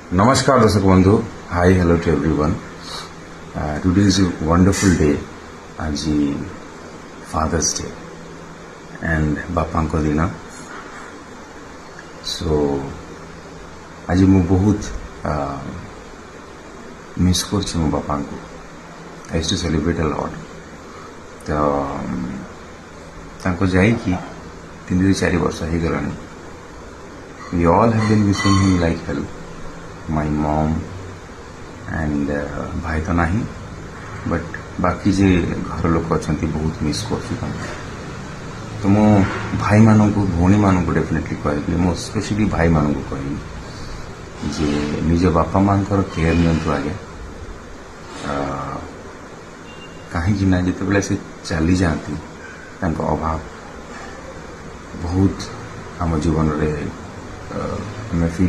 Namaskar Darsak Bandhu. Hi, hello to everyone. Today is a wonderful day. Aji Father's Day and Bapanko Dina. So aji mu bahut miss korchi mo Bapanko. I used to celebrate a lot. तो तांको जाइकी 3-4 वर्ष हो गलानी. We all have been missing him like hell. My mom and भाई तो नहीं, but बाकी जे घर लोक अच्छा बहुत मिस कर. तो मो भाई मानू भौणी मानू डेफिनेटली कहबी, मो स्पेशली भाई मानू कहबी जे निज बापा माँ केयर नियंतु आगे. कहीं ना जिते से चली जाती अभाव बहुत आम जीवन में फील